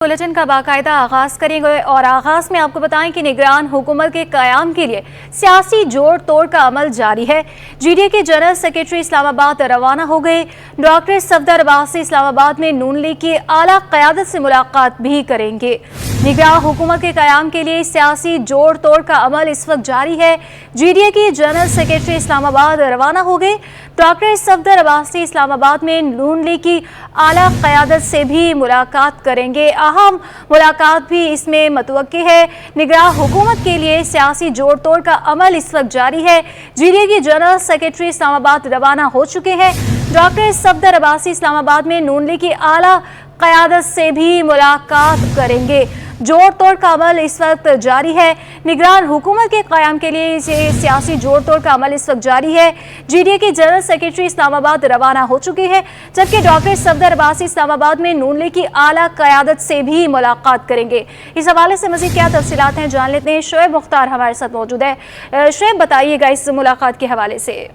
Bulletin का बाकायदा आगाज करेंगे और आगाज में आपको बताएं कि निगरान हुकूमत के कयाम के लिए सियासी जोड़ तोड़ का अमल जारी है। जीडीए के जनरल सेक्रेटरी इस्लामाबाद रवाना हो गए। डॉक्टर सफदर अब्बासी इस्लामाबाद में नून लीग की आला क़यादत से मुलाकात भी करेंगे। निगरान हुकूमत के कयाम के लिए सियासी जोड़ तोड़ का अमल इस वक्त जारी है। जीडीए की जनरल सेक्रेटरी इस्लामाबाद रवाना हो गए। डॉक्टर सफदर अब्बासी इस्लामाबाद में नून लीग की आला क़यादत से भी मुलाकात करेंगे। अहम मुलाकात भी इसमें मतवक्की है। निगरान हुकूमत के लिए सियासी जोड़ तोड़ का अमल इस वक्त जारी है। जीडीए की जनरल सेक्रेटरी इस्लामाबाद रवाना हो चुके हैं। डॉक्टर सफदर अब्बासी इस्लामाबाद में नून लीग की आला क़यादत से भी मुलाकात करेंगे। जोड़ तोड़ का अमल इस वक्त जारी है। निगरान हुकूमत के क़याम के लिए सियासी जोड़ तोड़ का अमल इस वक्त जारी है। जीडीए के जनरल सेक्रेटरी इस्लामाबाद रवाना हो चुके हैं, जबकि डॉक्टर सफदर अब्बासी इस्लामाबाद में नून लीग की आला क़यादत से भी मुलाकात करेंगे। इस हवाले से मज़ीद क्या तफसीलात हैं जान लेते हैं। शोएब मुख्तार हमारे साथ मौजूद है। शोएब, बताइएगा इस मुलाकात के हवाले से।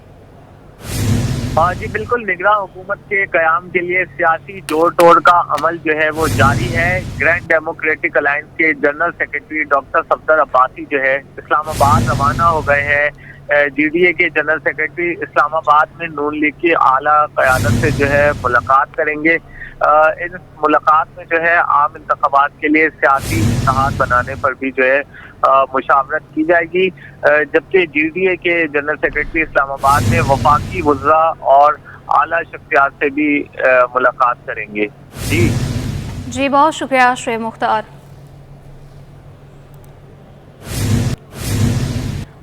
हाँ जी, बिल्कुल। निगरान हुकूमत के कयाम के लिए सियासी जोड़ तोड़ का अमल जो है वो जारी है। ग्रैंड डेमोक्रेटिक अलायंस के general secretary doctor Safdar Abbasi जो है इस्लामाबाद रवाना हो गए हैं। जीडीए के जनरल सेक्रेटरी इस्लामाबाद में नून लीग की आला क़यादत से जो है मुलाकात करेंगे। इन मुलाकात में जो है आम इंतखाबात के लिए सियासी इत्तेहाद बनाने पर भी जो है मुशावरत की जाएगी। जबकि जीडीए के जनरल सेक्रेटरी इस्लामाबाद में वफाकी वज़रा और आला शख्सियात से भी मुलाकात करेंगे। जी बहुत शुक्रिया शोएब मुख्तार।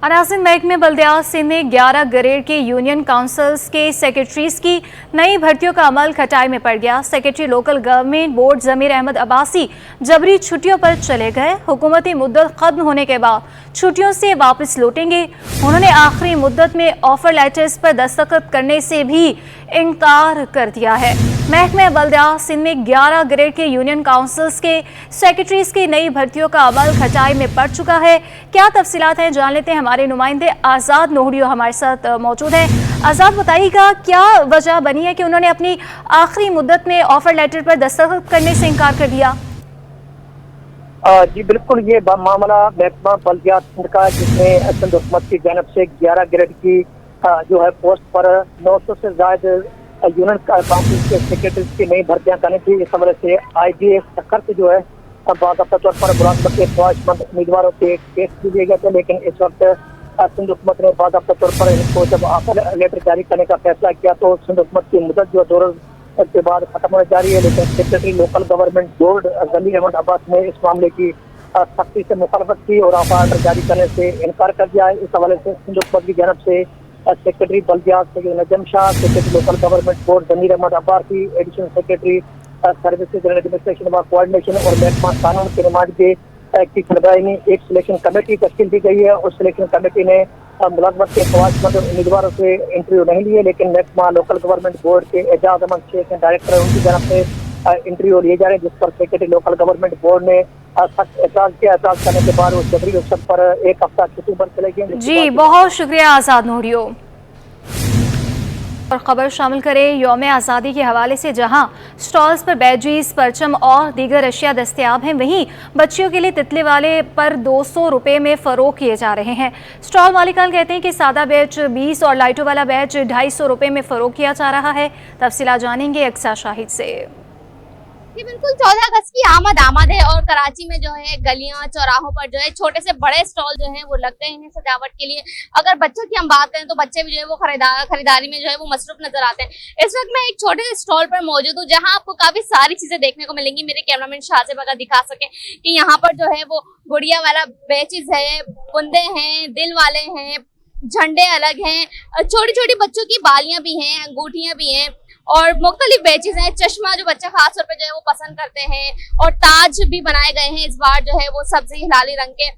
अनासिन महकमे बल्दियात सिंध में 11 ग्रेड के यूनियन काउंसिल्स के सेक्रेटरीज की नई भर्तियों का अमल खटाई में पड़ गया। Secretary local government board Zameer Ahmed Abbasi जबरी छुट्टियों पर चले गए। हुकूमती मुद्दत खत्म होने के बाद छुट्टियों से वापस लौटेंगे। उन्होंने आखिरी मुद्दत में ऑफर लेटर्स पर दस्तखत करने से भी इनकार कर दिया है। महकमे बल्दियात सिंध में 11 ग्रेड के यूनियन काउंसिल्स के सेक्रेटरीज की नई भर्तियों का अमल खटाई में पड़ चुका है। क्या तफसीलात हैं जान लेते हैं। हमारे नुमाइंदे आज़ाद नोहरियो हमारे साथ मौजूद है। आज़ाद, बताइएगा क्या वजह बनी है कि उन्होंने अपनी आखिरी मुद्दत में ऑफर लेटर पर दस्तखत करने से इनकार कर दिया? जी बिल्कुल, ये मामला महकमा बल्दियात सिंध का, जिसमें सिंध हुकूमत की जानब से 11 ग्रेड की जो है पोस्ट पर 900 से ज्यादा यूनियन काउंसिल के सेक्रेटरी की नई भर्तियां करनी थी। इस हवाले से IGF सक्कर से जो है बाकायदा तौर पर मुलाजमत के ख्वाहिशमंद उम्मीदवारों के केस भी दिए गए थे, लेकिन इस वक्त सिंध हुकूमत ने बाकायदा तौर पर इनको जब ऑफर लेटर जारी करने का फैसला किया तो सिंध हुकूमत की मुद्दत जो 2 रोज के बाद खत्म होने जा रही है। लेकिन secretary local government board Zameer Ahmad Abbas ने इस मामले की सख्ती से मुखालफत की और ऑफर लेटर जारी करने से इनकार कर दिया है। इस हवाले से सिंध हुकूमत की जानब से सेक्रेटरी बल्दियात Najam Shah, secretary local government board Zameer Ahmed Abbasi, additional secretary services and administration व कोऑर्डिनेशन और महकमा कानून के नुमाइंदगी की सरबराही में एक सिलेक्शन कमेटी तश्कील दी गई है। उस सिलेक्शन कमेटी ने मुलाजमत के ख्वाहिशमंद उम्मीदवारों से इंटरव्यू नहीं लिए, लेकिन महकमा लोकल गवर्नमेंट बोर्ड के एजाज अहमद शेख डायरेक्टर है, उनकी जानब से इंटरव्यू लिए जा रहे हैं, जिस पर सेक्रेटरी लोकल गवर्नमेंट बोर्ड ने सख्त एतराज किया। एतराज करने के बाद वो जबरी रुखसत पर 1 हफ्ता छुट्टी पर चले गए। जी बहुत शुक्रिया आज़ाद नोहरियो। और खबर शामिल करें यौम आज़ादी के हवाले से, जहां स्टॉल्स पर बैजिस, परचम और दीगर अशिया दस्तयाब हैं, वहीं बच्चियों के लिए तितली वाले पर 200 रुपये में फ़रोख्त किए जा रहे हैं। स्टॉल मालिकान कहते हैं कि सादा बैच 20 और लाइटों वाला बैच 250 रुपये में फ़रोख्त किया जा रहा है। तफसीलात जानेंगे अक्सा शाहिद से। जी बिल्कुल, 14 अगस्त की आमद है और कराची में जो है गलियां चौराहों पर जो है छोटे से बड़े स्टॉल जो है वो लगते हैं सजावट के लिए। अगर बच्चों की हम बात करें तो बच्चे भी जो है वो खरीदारी में जो है वो मसरूफ नजर आते हैं। इस वक्त मैं एक छोटे से स्टॉल पर मौजूद हूँ जहाँ आपको काफी सारी चीजें देखने को मिलेंगी। मेरे कैमरामैन शाहजेब अगर दिखा सके कि यहाँ पर जो है वो गुड़िया वाला बेचीज है, बुंदे हैं, दिल वाले हैं, झंडे अलग हैं, छोटी छोटी बच्चों की बालियां भी हैं, अंगूठियां भी हैं और मुख्तलिफ बैचेस हैं। चश्मा जो बच्चा खास तौर पे जो है वो पसंद करते हैं और ताज भी बनाए गए हैं। इस बार जो है वो सब्जी हिलाली रंग के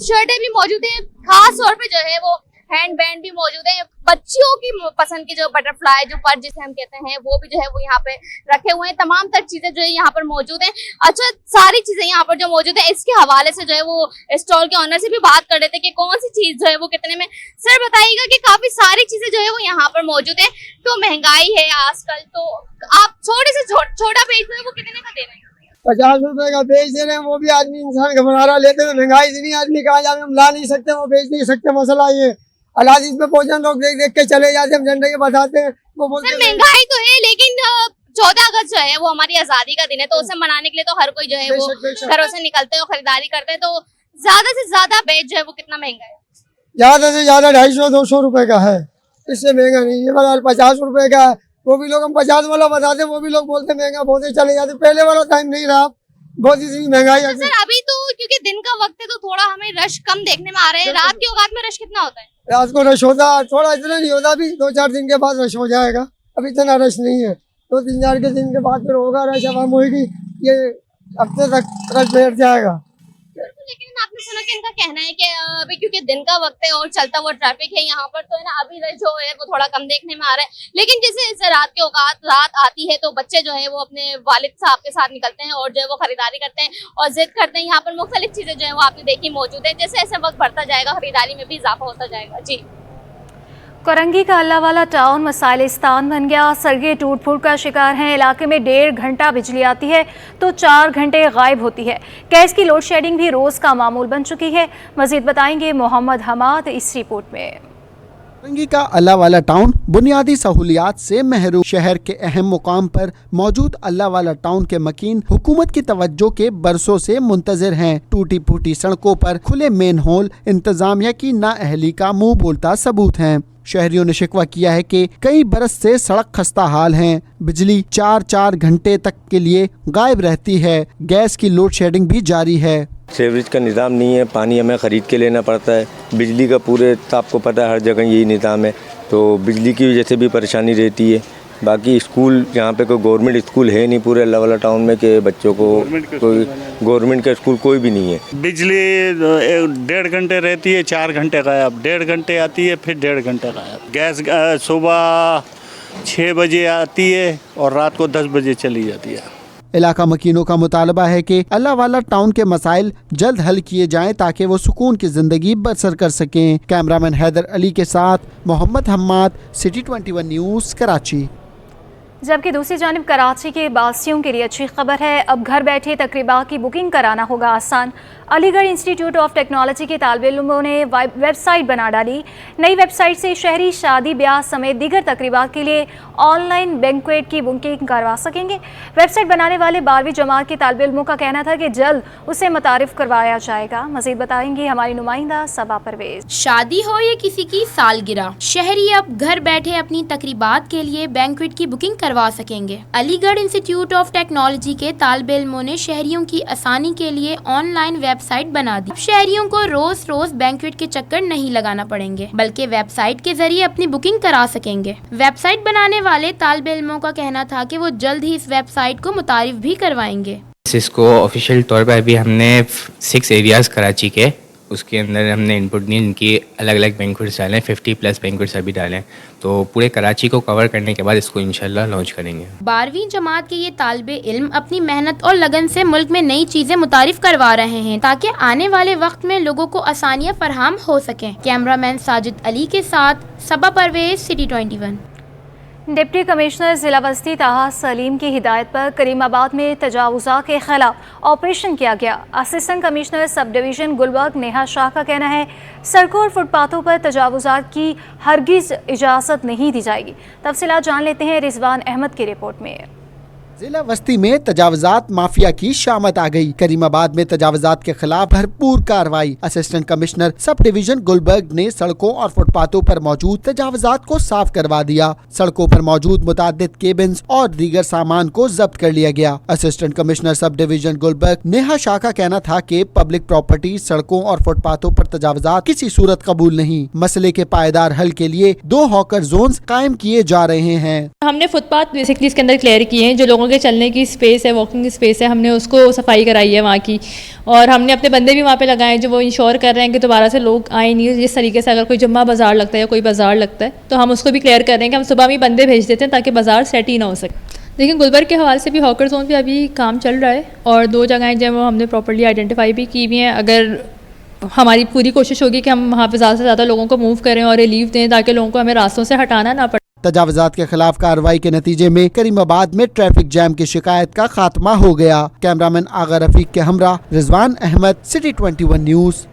शर्टें भी मौजूद हैं। खास तौर पे जो है वो हैंड बैंड भी मौजूद है। बच्चियों की पसंद के जो बटरफ्लाई जो पर्स जिसे हम कहते हैं वो भी जो है वो यहाँ पे रखे हुए हैं। तमाम तर चीजें जो है यहाँ पर मौजूद हैं। अच्छा, सारी चीजें यहाँ पर जो मौजूद है इसके हवाले से जो है वो स्टॉल के ऑनर से भी बात कर लेते हैं कि कौन सी चीज जो है वो कितने में। सर बताइएगा कि काफी सारी चीजें जो है वो यहाँ पर मौजूद है, तो महंगाई है आजकल, तो आप छोटे से छोटा पेज जो है वो कितने का दे रहे हैं? 50 रुपए का बेच दे रहे हैं, वो भी आदमी इंसान घबरा रहा, लेते तो महंगाई इतनी आदमी कहा जाए हम ला नहीं सकते, वो बेच नहीं सकते। मसला ये अलादीस पे पहुंचे लोग देख देख के चले जाते, हम झंडे के बताते हैं, वो बोलते हैं महंगाई तो है, लेकिन 14 अगस्त जो है वो हमारी आजादी का दिन है, तो उसे मनाने के लिए तो हर कोई जो है वो घरों से निकलते हैं और खरीदारी करते हैं। तो ज्यादा से ज्यादा बेच जो है वो कितना महंगा है? ज्यादा से ज्यादा 250-200 रुपए का है, इससे महंगा नहीं। ये वाला 50 रुपए का है, वो भी लोग हम 50 वाला बताते हैं, वो भी लोग बोलते महंगा, बहुत चले जाते। पहले वाला टाइम नहीं रहा, बहुत इतनी महंगाई है। सर अभी तो क्योंकि दिन का वक्त है तो थोड़ा हमें रश कम देखने में आ रहा है, रात के औकात में रश कितना होता है? रात को रश होता थोड़ा, इतना नहीं होता, अभी 2-4 दिन के बाद रश हो जाएगा, अभी इतना रश नहीं है। 2-3 के दिन के बाद फिर होगा रश, आवाम होगी, ये हफ्ते तक रश बैठ जाएगा। लेकिन आपने सुना कि इनका कहना है कि अभी क्योंकि दिन का वक्त है और चलता हुआ ट्रैफिक है यहाँ पर, तो है ना अभी रश जो है वो थोड़ा कम देखने में आ रहा है। लेकिन जैसे रात के औकात रात आती है तो बच्चे जो है वो अपने वालिद साहब के साथ निकलते हैं और जो है वो खरीदारी करते हैं और जिद करते हैं। यहाँ पर मुख्तलिफ चीजें जो है वो आपने देखी मौजूद है। जैसे जैसे वक्त बढ़ता जाएगा खरीदारी में भी इजाफा होता जाएगा। जी, कोरंगी का अल्लाहवाला टाउन मसाइलिस्तान बन गया। सड़कें टूट फूट का शिकार हैं। इलाके में 1.5 घंटा बिजली आती है तो 4 घंटे गायब होती है। गैस की लोड शेडिंग भी रोज का मामूल बन चुकी है। मजीद बताएंगे मोहम्मद हमाद इस रिपोर्ट में। कोरंगी का अल्लाहवाला टाउन बुनियादी सहूलियात से महरूम। शहर के अहम मुकाम पर मौजूद अल्लाहवाला टाउन के मकीन हुकूमत की तवज्जो के बरसों से मुंतजिर हैं। टूटी फूटी सड़कों पर खुले मेन होल इंतजामिया की नाअहली का मुंह बोलता सबूत हैं। शहरियों ने शिकवा किया है कि कई बरस से सड़क खस्ता हाल हैं। बिजली 4-4 घंटे तक के लिए गायब रहती है। गैस की लोड शेडिंग भी जारी है। सीवरेज का निज़ाम नहीं है, पानी हमें ख़रीद के लेना पड़ता है। बिजली का पूरे आपको पता है हर जगह यही निज़ाम है, तो बिजली की वजह से भी परेशानी रहती है। बाकी स्कूल यहाँ पे कोई गवर्नमेंट स्कूल है नहीं पूरे अल्लाहवाला टाउन में कि बच्चों को कोई गवर्नमेंट का स्कूल कोई भी नहीं है। बिजली 1.5 घंटे रहती है, 4 घंटे गायब, 1.5 घंटे आती है, फिर 1.5 घंटे गायब। गैस सुबह 6 बजे आती है और रात को 10 बजे चली जाती है। इलाका मकीनों का मुतालबा है कि अल्लाहवाला टाउन के मसाइल जल्द हल किए जाएं ताकि वो सुकून की जिंदगी बसर कर सकें। कैमरामैन हैदर अली के साथ मोहम्मद हम्माद, सिटी 21 न्यूज़, कराची। जबकि दूसरी जानिब कराची के बासियों के लिए अच्छी खबर है। अब घर बैठे तकरीबात की बुकिंग कराना होगा आसान। अलीगढ़ इंस्टीट्यूट ऑफ टेक्नोलॉजी के तालिब इल्मों ने वेबसाइट बना डाली। नई वेबसाइट से शहरी शादी ब्याह समेत दीगर तकरीबात के लिए ऑनलाइन बैंक्वेट की बुकिंग करवा सकेंगे। वेबसाइट बनाने वाले 12वीं जमात के तालिब इल्मों का कहना था कि जल्द उसे मुतारिफ करवाया जाएगा। मजीद बताएंगी हमारी नुमाइंदा सबा परवेज। शादी हो या किसी की सालगिरह, शहरी अब घर बैठे अपनी तकरीबात के लिए बैंक्वेट की बुकिंग करवा सकेंगे। अलीगढ़ इंस्टीट्यूट ऑफ टेक्नोलॉजी के तालिबे इल्मों ने शहरियों की आसानी के लिए ऑनलाइन वेबसाइट बना दी। अब शहरियों को रोज रोज बैंक्वेट के चक्कर नहीं लगाना पड़ेंगे, बल्कि वेबसाइट के जरिए अपनी बुकिंग करा सकेंगे। वेबसाइट बनाने वाले तालिबे इल्मों का कहना था कि वो जल्द ही इस वेबसाइट को मुतारिफ भी करवाएंगे। इसको ऑफिशियल तौर पर अभी हमने 6 एरियाज कराची के, उसके अंदर हमने इनपुट दी, इनकी अलग अलग बैंक्वेट्स डालें, 50+ बैंक्वेट्स अभी डालें, तो पूरे कराची को कवर करने के बाद इसको इंशाल्लाह लॉन्च करेंगे। 12वीं जमात के ये तालिबे इल्म अपनी मेहनत और लगन से मुल्क में नई चीजें मुतारिफ करवा रहे हैं ताकि आने वाले वक्त में लोगों को आसानियां फराहम हो सकें। कैमरामैन साजिद अली के साथ सबा परवेज, सिटी 21। डिप्टी कमिश्नर ज़िला वस्ती ताहा सलीम की हिदायत पर करीमाबाद में तजावुज़ात के खिलाफ ऑपरेशन किया गया। Assistant commissioner sub division Gulberg Neha Shah का कहना है सड़कों और फुटपाथों पर तजावुज़ात की हरगिज़ इजाज़त नहीं दी जाएगी। तफसीलात जान लेते हैं रिजवान अहमद की रिपोर्ट में। जिला वस्ती में तजावजात माफिया की शामत आ गई। करीमाबाद में तजावजात के खिलाफ भरपूर कार्रवाई। Assistant commissioner sub division Gulberg ने सड़कों और फुटपाथों पर मौजूद तजावजात को साफ करवा दिया। सड़कों पर मौजूद मुतादिद केबिन्स और दीगर सामान को जब्त कर लिया गया। Assistant commissioner sub division Gulberg Neha Shah का कहना था कि पब्लिक प्रॉपर्टी, सड़कों और फुटपाथों पर तजावजात किसी सूरत कबूल नहीं। मसले के पायदार हल के लिए 2 हॉकर जोन्स कायम किए जा रहे हैं। हमने फुटपाथ बेसिकली इसके अंदर क्लियर किए हैं, जो लोगों के चलने की स्पेस है, वॉकिंग स्पेस है, हमने उसको सफाई कराई है वहाँ की, और हमने अपने बंदे भी वहाँ पे लगाए जो वो इंश्योर कर रहे हैं कि दोबारा से लोग आए नहीं। जिस तरीके से अगर कोई जुम्मा बाजार लगता है या कोई बाजार लगता है तो हम उसको भी क्लियर कर रहे हैं कि हम सुबह में बंदे भेज देते हैं ताकि बाजार सेट ही ना हो सके। लेकिन गुलबर्ग के हवाले से भी हॉकर जोन पे अभी काम चल रहा है और 2 जगहें जो वो हमने प्रॉपर्ली आइडेंटिफाई भी की हुई हैं। अगर हमारी पूरी कोशिश होगी कि हम वहाँ पर ज़्यादा से ज़्यादा लोगों को मूव करें और रिलीफ दें ताकि लोगों को हमें रास्तों से हटाना ना पड़े। तजावजात के खिलाफ कार्रवाई के नतीजे में करीमाबाद में ट्रैफिक जैम की शिकायत का खात्मा हो गया। कैमरामैन आगा रफीक के हमरा रिजवान अहमद, सिटी 21 न्यूज।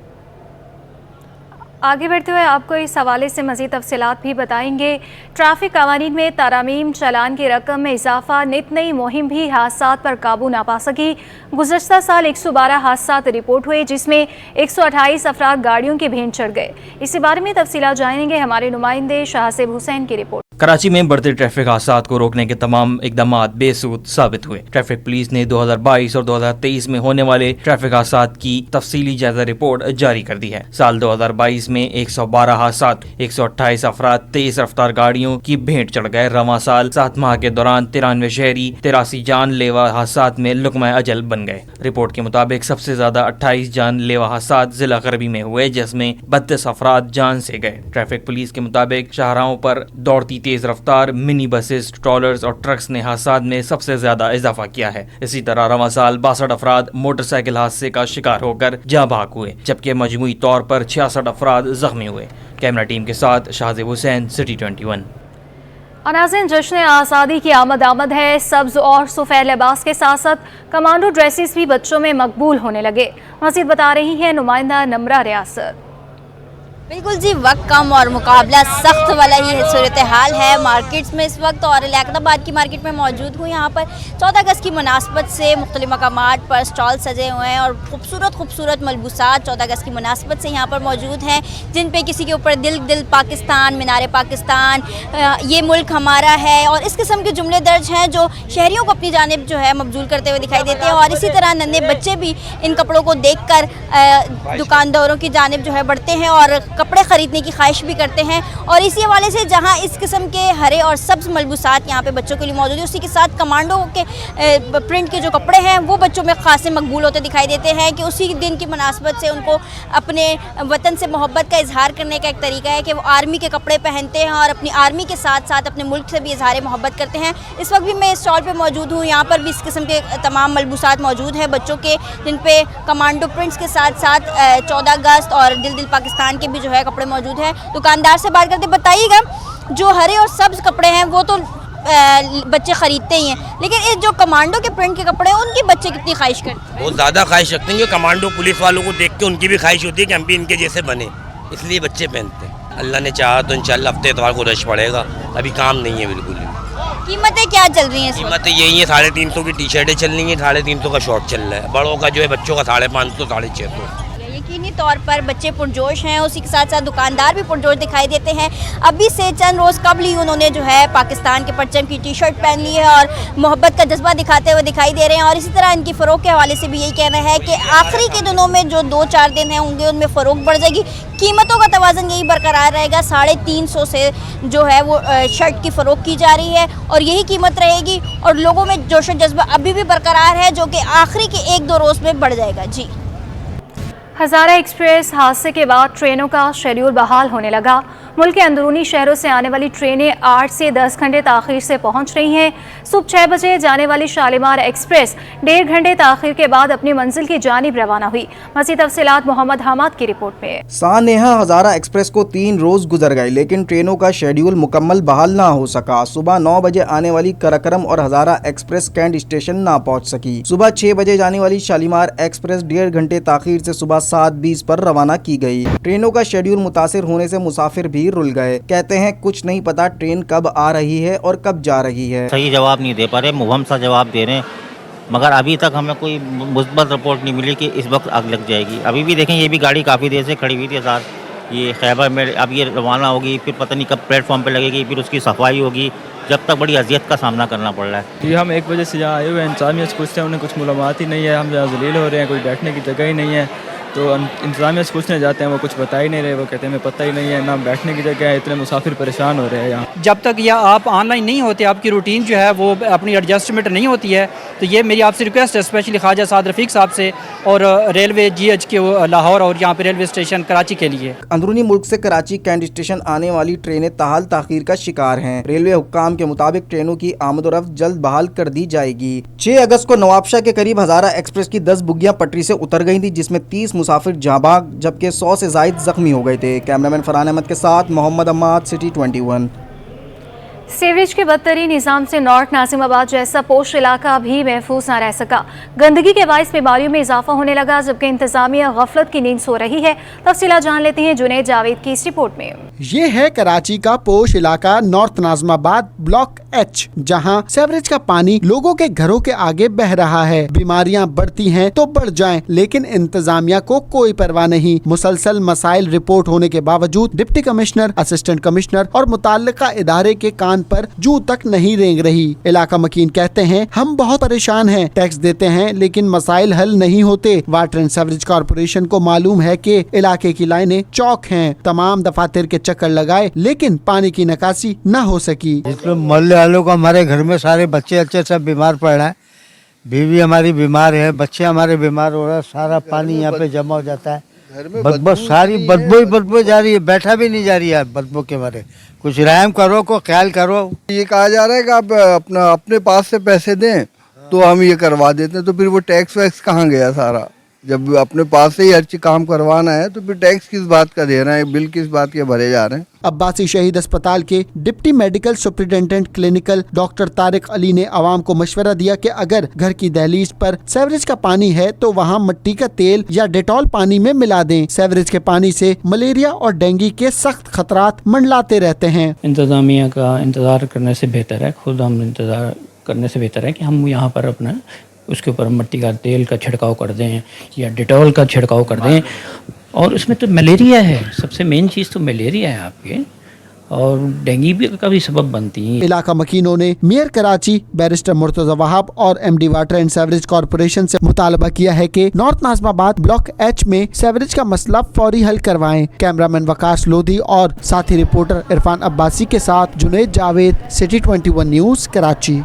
आगे बढ़ते हुए आपको इस हवाले से मज़ीद तफसीलात भी बताएंगे। ट्रैफिक कवानीन में तरमीम, चालान की रकम में इजाफा, नित नई मुहिम भी हादसात पर काबू ना पा सकी। गुज़श्ता साल 112 हादसात रिपोर्ट हुए, जिसमें 128 अफराद गाड़ियों की भेंट चढ़ गए। इसी बारे में तफसीलात जानेंगे हमारे नुमाइंदे शाहसेब हुसैन की रिपोर्ट। कराची में बढ़ते ट्रैफिक हादसात को रोकने के तमाम इकदाम बेसूद साबित हुए। ट्रैफिक पुलिस ने 2022 और 2023 में होने वाले ट्रैफिक हादसात की तफसीली जायजा रिपोर्ट जारी कर दी है। साल 2022 में 112 हादसात, 128 अफराद, 23 रफ्तार गाड़ियों की भेंट चढ़ गए। रवां साल 7 माह के दौरान 93 शहरी 83 जानलेवा हादसात में लुक़मा अजल बन गए। रिपोर्ट के मुताबिक सबसे ज्यादा 28 जानलेवा हादसात जिला गरबी में हुए, जिसमें 32 अफराद जान से गए। ट्रैफिक पुलिस के मुताबिक शाहराहों पर दौड़ती तेज रफ्तार मिनी बसेस, ट्रॉलर्स और ट्रक्स ने हादसात में सबसे ज्यादा इजाफा किया है। इसी तरह रवां साल 62 अफराद मोटरसाइकिल हादसे का शिकार होकर जाँ भाग हुए, जबकि मजमूई तौर पर 66 अफराद जख्मी हुए। कैमरा टीम के साथ शाहजेब हुसैन, सिटी 21। नाज़रीन, जश्न आज़ादी की आमद है। सब्ज और सफ़ेद लिबास के साथ साथ कमांडो ड्रेसेस भी बच्चों में मकबूल होने लगे। मज़ीद बता रही हैं नुमाइंदा नम्रा रियासत। बिल्कुल जी, वक्त कम और मुकाबला सख्त वाला ही सूरत हाल है मार्केट्स में इस वक्त। और लियाकताबाद की मार्केट में मौजूद हूँ। यहाँ पर 14 अगस्त की मुनासबत से मुख्तलिफ मकामात पर स्टॉल सजे हुए हैं और खूबसूरत मलबूसात 14 अगस्त की मुनासबत से यहाँ पर मौजूद हैं, जिन पे किसी के ऊपर दिल पाकिस्तान, मीनार पाकिस्तान, ये मुल्क हमारा है और इस किस्म के जुमले दर्ज हैं जो शहरियों को अपनी जानिब जो है मबजूल करते हुए दिखाई देते हैं। और इसी तरह नन्हे बच्चे भी इन कपड़ों को देख कर दुकानदारों की जानिब जो है बढ़ते हैं और कपड़े ख़रीदने की ख्वाहिश भी करते हैं। और इसी हवाले से जहां इस किस्म के हरे और सब्ज़ मलबूसात यहाँ पे बच्चों के लिए मौजूद है, उसी के साथ कमांडो के प्रिंट के जो कपड़े हैं वो बच्चों में ख़ास मकबूल होते दिखाई देते हैं कि उसी दिन की मुनासबत से उनको अपने वतन से मोहब्बत का इजहार करने का एक तरीका है कि वो आर्मी के कपड़े पहनते हैं और अपनी आर्मी के साथ साथ अपने मुल्क से भी इजहार मोहब्बत करते हैं। इस वक्त भी मैं इस स्टॉल पर मौजूद हूँ। यहाँ पर भी इस किस्म के तमाम मलबूसात मौजूद हैं बच्चों के, जिन पे कमांडो प्रिंट्स के साथ साथ 14 अगस्त और दिल पाकिस्तान के भी जो है कपड़े मौजूद हैं। दुकानदार से बात करते बताइएगा, जो हरे और सब्ज़ कपड़े हैं वो तो बच्चे ख़रीदते ही हैं, लेकिन ये जो कमांडो के प्रिंट के कपड़े हैं उनकी बच्चे कितनी ख्वाहिश करते हैं? बहुत ज़्यादा ख्वाहिश रखते हैं। कमांडो पुलिस वालों को देख के उनकी भी ख्वाहिश होती है कि हम भी इनके जैसे बने, इसलिए बच्चे पहनते हैं। अल्लाह ने चाहा तो इंशाल्लाह हफ्ते इतवार को रश पड़ेगा। अभी काम नहीं है बिल्कुल भी। कीमतें क्या चल रही हैं? कीमतें यही है, 350 की टी शर्टें चल रही हैं, 350 का शॉर्ट चल रहा है। बड़ों का जो है बच्चों का 550, 650। यकीनी तौर पर बच्चे पुरजोश हैं, उसी के साथ साथ दुकानदार भी पुरजोश दिखाई देते हैं। अभी से चंद रोज़ कबल ही उन्होंने जो है पाकिस्तान के परचम की टी शर्ट पहन ली है और मोहब्बत का जज्बा दिखाते हुए दिखाई दे रहे हैं। और इसी तरह इनकी फ़रोग के हवाले से भी यही कहना है कि आखिरी के दिनों में जो 2-4 दिन हैं होंगे उनमें फ़रोग बढ़ जाएगी। कीमतों का तवाज़न यही बरकरार रहेगा। 350 से जो है वो शर्ट की फ़रोग की जा रही है और यही कीमत रहेगी और लोगों में जोश व जज्बा अभी भी बरकरार है, जो कि आखिरी के 1-2 रोज़ में बढ़ जाएगा। जी, हज़ारा एक्सप्रेस हादसे के बाद ट्रेनों का शेड्यूल बहाल होने लगा। मुल्क के अंदरूनी शहरों से आने वाली ट्रेनें 8 से 10 घंटे ताख़ीर से पहुंच रही हैं। सुबह 6 बजे जाने वाली शालीमार एक्सप्रेस 1.5 घंटे ताख़ीर के बाद अपनी मंजिल की जानिब रवाना हुई। मज़ीद तफ़सीलात मोहम्मद हमाद की रिपोर्ट में। सानेहा हज़ारा एक्सप्रेस को 3 रोज़ गुजर गए, लेकिन ट्रेनों का शेड्यूल मुकम्मल बहाल ना हो सका। सुबह 9 बजे आने वाली कराकरम और हज़ारा एक्सप्रेस कैंट स्टेशन ना पहुँच सकी। सुबह 6 बजे जाने वाली शालीमार एक्सप्रेस 1.5 घंटे ताख़ीर से सुबह 7:20 पर रवाना की गई। ट्रेनों का शेड्यूल मुतासिर होने से मुसाफिर भी रुल गए। कहते हैं कुछ नहीं पता ट्रेन कब आ रही है और कब जा रही है। सही जवाब नहीं दे पा रहे, मुबहम सा जवाब दे रहे हैं, मगर अभी तक हमें कोई मुस्बत रिपोर्ट नहीं मिली कि इस वक्त आग लग जाएगी। अभी भी देखें, ये भी गाड़ी काफ़ी देर से खड़ी हुई थी साथ, ये खैबर में अब ये रवाना होगी, फिर पता नहीं कब प्लेटफॉर्म पे लगेगी, फिर उसकी सफाई होगी, जब तक बड़ी अजियत का सामना करना पड़ रहा है। जी, हम 1 बजे से यहाँ आए हुए हैं, इंतजामिया से पूछते हैं, उन्हें कुछ मालूमात ही नहीं है। हम यहाँ जलील हो रहे हैं, कोई बैठने की जगह ही नहीं है। तो इंतजामिया से पूछने जाते हैं, वो कुछ बता ही नहीं रहे। वो कहते हैं हमें पता ही नहीं है, ना बैठने की जगह है, इतने मुसाफिर परेशान हो रहे हैं यहाँ। जब तक यह आप ऑनलाइन नहीं होते, आपकी रूटीन जो है वो अपनी एडजस्टमेंट नहीं होती है, तो ये मेरी आपसे रिक्वेस्ट है, स्पेशली ख्वाजा साद रफ़ीक साहब से और रेलवे GH के लाहौर और यहाँ पे रेलवे स्टेशन कराची के लिए। अंदरूनी मुल्क से कराची कैंट स्टेशन आने वाली ट्रेनें ताहाल ताख़ीर का शिकार हैं। रेलवे हुक्काम के मुताबिक ट्रेनों की आमदोरफ्त जल्द बहाल कर दी जाएगी। 6 अगस्त को नवाबशाह के करीब हज़ारा एक्सप्रेस की 10 बुग्गियां पटरी से उतर गई थी, जिसमें 30 मुसाफिर जाबाग जबकि 100 से ज़ायद जख्मी हो गए थे। कैमरामैन फरहान अहमद के साथ मोहम्मद अम्माद, सिटी 21। सीवरेज के बदतरीन निजाम से नॉर्थ नासिमाबाद जैसा पोश इलाका भी महफूज न रह सका। गंदगी के बाइस बीमारियों में इजाफा होने लगा, जबकि इंतजामिया गफलत की नींद सो रही है। तफसीलात जान लेते हैं जुनैद जावेद की इस रिपोर्ट में। ये है कराची का पोश इलाका नॉर्थ नाज़िमाबाद ब्लॉक एच, जहां सीवरेज का पानी लोगों के घरों के आगे बह रहा है। बीमारियां बढ़ती हैं तो बढ़ जाएं, लेकिन इंतजामिया को कोई परवाह नहीं। मुसलसल मसाइल रिपोर्ट होने के बावजूद डिप्टी कमिश्नर, असिस्टेंट कमिश्नर और मुताल्लिका इदारे के कान पर जू तक नहीं रेंग रही। इलाका मकीन कहते हैं, हम बहुत परेशान हैं, टैक्स देते हैं लेकिन मसाइल हल नहीं होते। वाटर एंड सीवरेज कॉर्पोरेशन को मालूम है कि इलाके की लाइनें चौक हैं। तमाम दफातर के चक्कर लगाए लेकिन पानी की निकासी न हो सकी। मोहल्ले वालों को हमारे घर में सारे बच्चे सब बीमार पड़ रहे हैं। बीवी हमारी बीमार है, बच्चे हमारे बीमार हो रहे हैं। सारा पानी यहाँ पे जमा हो जाता है। बदबू सारी बदबू जा रही है, बैठा भी नहीं जा रही है बदबू के मारे। कुछ रहम करो, को ख्याल करो। ये कहा जा रहा है कि आप अपने पास से पैसे दें तो हम ये करवा देते हैं, तो फिर वो टैक्स वैक्स कहाँ गया सारा? जब अपने पास से ही हर चीज काम करवाना है तो फिर टैक्स किस बात का दे रहे हैं, बिल किस बात के भरे जा रहे हैं? अब्बासी शहीद अस्पताल के deputy medical superintendent clinical doctor Tariq Ali ने आवाम को मशवरा दिया कि अगर घर की दहलीज पर सीवरेज का पानी है तो वहाँ मिट्टी का तेल या डेटॉल पानी में मिला दें। सीवरेज के पानी से मलेरिया और डेंगू के सख्त खतरात मंडलाते रहते हैं। इंतजामिया का इंतजार करने से बेहतर है, खुद हम इंतजार करने से बेहतर है कि हम यहाँ पर अपना उसके ऊपर मिट्टी का तेल का छिड़काव कर दें या डेटॉल का छिड़काव कर दें। और उसमें तो मलेरिया है, सबसे मेन चीज़ तो मलेरिया है आपके, और डेंगू का भी सबब बनती है। इलाका मकीनों ने मेयर कराची बैरिस्टर मुर्तजा वहाब और MD water and sewerage corporation से मुतालबा किया है कि नॉर्थ नाज़िमाबाद ब्लॉक एच में सीवरेज का मसला फौरी हल करवाएं। कैमरामैन वकास लोधी और साथी रिपोर्टर इरफान अब्बासी के साथ जुनैद जावेद, सिटी 21 न्यूज़ कराची।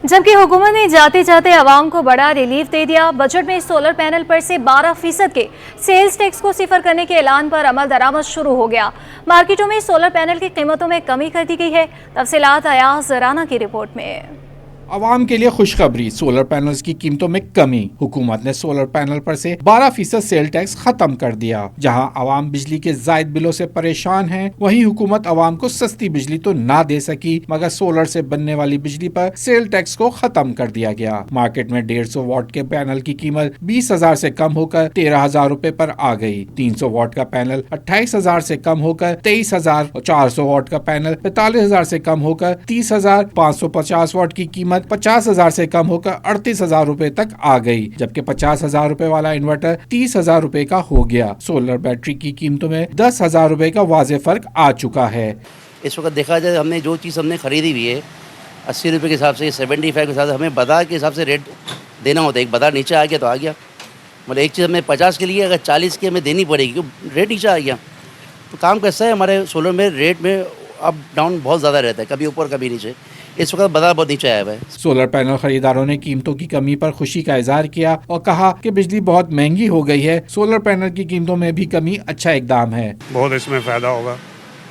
जबकि हुकूमत ने जाते जाते आवाम को बड़ा रिलीफ दे दिया। बजट में सोलर पैनल पर से 12% के सेल्स टैक्स को सिफर करने के ऐलान पर अमल दरामद शुरू हो गया। मार्केटों में सोलर पैनल की कीमतों में कमी कर दी गई है। तफसीलात अयाज राना की रिपोर्ट में। आवाम के लिए खुशखबरी, सोलर पैनल्स की कीमतों में कमी। हुकूमत ने सोलर पैनल पर से 12% सेल टैक्स खत्म कर दिया। जहां आवाम बिजली के जायद बिलों से परेशान हैं, वहीं हुकूमत आवाम को सस्ती बिजली तो ना दे सकी, मगर सोलर से बनने वाली बिजली पर सेल टैक्स को खत्म कर दिया गया। मार्केट में 150 वाट के पैनल की कीमत 20,000 से कम होकर 13,000 रुपए पर आ गई। 300 वाट का पैनल 28,000 से कम होकर 23,000 और 400 वाट का पैनल 45,000 से कम होकर 30,000। 550 वाट की कीमत 50,000 से कम होकर 38,000 रुपए तक आ गई, जबकि 50,000 रुपए वाला इन्वर्टर 30,000 रुपए का हो गया। सोलर बैटरी की कीमतों में 10,000 रुपए का वाज़ेह फर्क आ चुका है। इस वक्त देखा जाए, हमने जो चीज़ हमने खरीदी हुई है 80 रुपए के हिसाब से, 75 के हिसाब से, हमें बाजार के हिसाब से रेट देना होता है। एक बाजार नीचे आ गया तो आ गया, मतलब एक चीज़ हमें 50 के लिए अगर 40 की हमें देनी पड़ेगी क्योंकि रेट नीचे आ गया। तो काम कैसा है, हमारे सोलर में रेट में अप डाउन बहुत ज़्यादा रहता है, कभी ऊपर कभी नीचे। इस वक्त बाजार बहुत नीचे आया हुआ है। सोलर पैनल खरीदारों ने कीमतों की कमी पर खुशी का इजहार किया और कहा कि बिजली बहुत महंगी हो गई है, सोलर पैनल की कीमतों में भी कमी अच्छा इकदाम है। बहुत इसमें फ़ायदा होगा।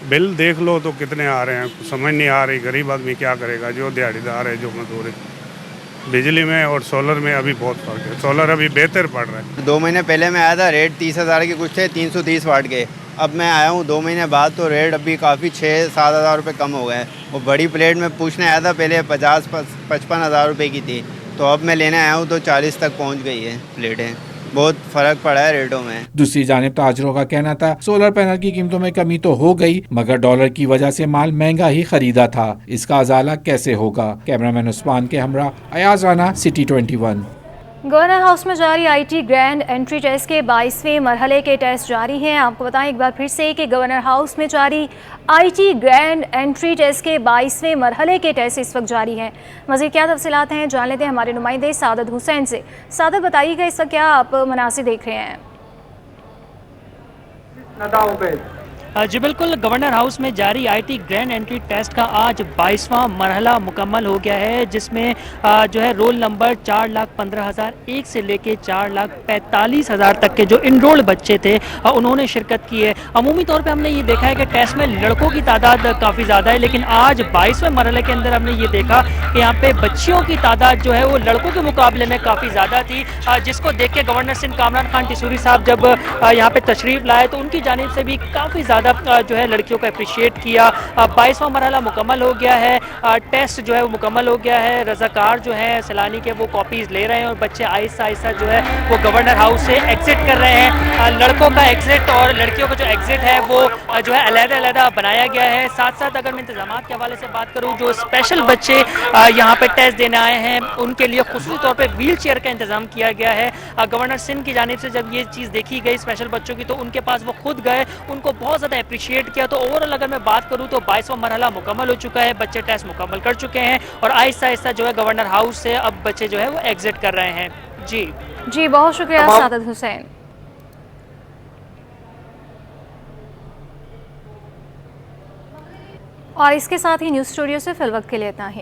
बिल देख लो तो कितने आ रहे हैं, समझ नहीं आ रही। गरीब आदमी क्या करेगा, जो दिहाड़ीदार है, जो मजदूर है। बिजली में और सोलर में अभी बहुत फ़र्क है। सोलर अभी बेहतर पड़ रहा है। 2 महीने पहले मैं आया था, रेट 30,000 के कुछ थे, 330 वाट के। अब मैं आया हूँ 2 महीने बाद तो रेट अभी काफ़ी 6-7 हज़ार रुपये कम हो गए हैं। वो बड़ी प्लेट में पूछने आया था, पहले 50-55 हज़ार रुपये की थी, तो अब मैं लेने आया हूँ तो 40 तक पहुँच गई है प्लेटें। बहुत फ़र्क पड़ा है रेटों में। दूसरी जानिब ताजरों का कहना था सोलर पैनल की कीमतों में कमी तो हो गई, मगर डॉलर की वजह से माल महंगा ही खरीदा था। इसका अजाला कैसे होगा? कैमरामैन उस्मान के हमरा Ayaz Rana, city 21। Governor house में जारी आईटी ग्रैंड एंट्री टेस्ट के 22वें मरहले के टेस्ट जारी हैं। आपको बताएं एक बार फिर से कि गवर्नर हाउस में जारी आईटी ग्रैंड एंट्री टेस्ट के 22वें मरहले के टेस्ट इस वक्त जारी हैं। मज़ीद क्या तफसीलात हैं जान लेते हैं हमारे नुमाइंदे सादत हुसैन से। सादत, बताइएगा इस वक्त क्या आप मनासिब देख रहे हैं? जी बिल्कुल, गवर्नर हाउस में जारी आईटी ग्रैंड एंट्री टेस्ट का आज 22वां मरहला मुकम्मल हो गया है, जिसमें जो है रोल नंबर 4,15,001 से लेके 4,45,000 तक के जो इनरोल्ड बच्चे थे उन्होंने शिरकत की है। अमूमी तौर पे हमने ये देखा है कि टेस्ट में लड़कों की तादाद काफ़ी ज़्यादा है, लेकिन आज 22वें मरहले के अंदर हमने ये देखा कि यहाँ पे बच्चियों की तादाद जो है वो लड़कों के मुकाबले में काफ़ी ज़्यादा थी, जिसको देख के गवर्नर सिंध कामरान खान टिसूरी साहब जब यहाँ पे तशरीफ़ लाए तो उनकी जानिब से भी काफ़ी ज़्यादा ज़्यादा जो है लड़कियों को अप्रिशिएट किया। 22वां मरहला मुकम्मल हो गया है, टेस्ट जो है वो मुकम्मल हो गया है। रज़ाकार जो हैं सैलानी के वो कॉपीज़ ले रहे हैं और बच्चे आहिस्ता आहिस्ता जो है वो गवर्नर हाउस से एग्ज़िट कर रहे हैं। लड़कों का एग्ज़िट और लड़कियों का जो एग्ज़िट है वो जो है अलग-अलग बनाया गया है। साथ साथ अगर मैं इंतजाम के हवाले से बात करूँ, जो स्पेशल बच्चे यहाँ पे टेस्ट देने आए हैं उनके लिए खुसूसी तौर पे व्हील चेयर का इंतजाम किया गया है। गवर्नर सिंध की जानिब से जब ये चीज़ देखी गई स्पेशल बच्चों की, तो उनके पास वो खुद गए, उनको बहुत ज़्यादा अप्रिशिएट किया। तो ओवरऑल अगर मैं बात करूँ तो 22वां मरहला मुकम्मल हो चुका है, बच्चे टेस्ट मुकम्मल कर चुके हैं और आहिस्ता आहिस्ता जो है गवर्नर हाउस से अब बच्चे जो है वो एग्जिट कर रहे हैं। जी बहुत शुक्रिया सादत हुसैन। और इसके साथ ही न्यूज़ स्टूडियो से फिलवक्त के लिए इतना ही।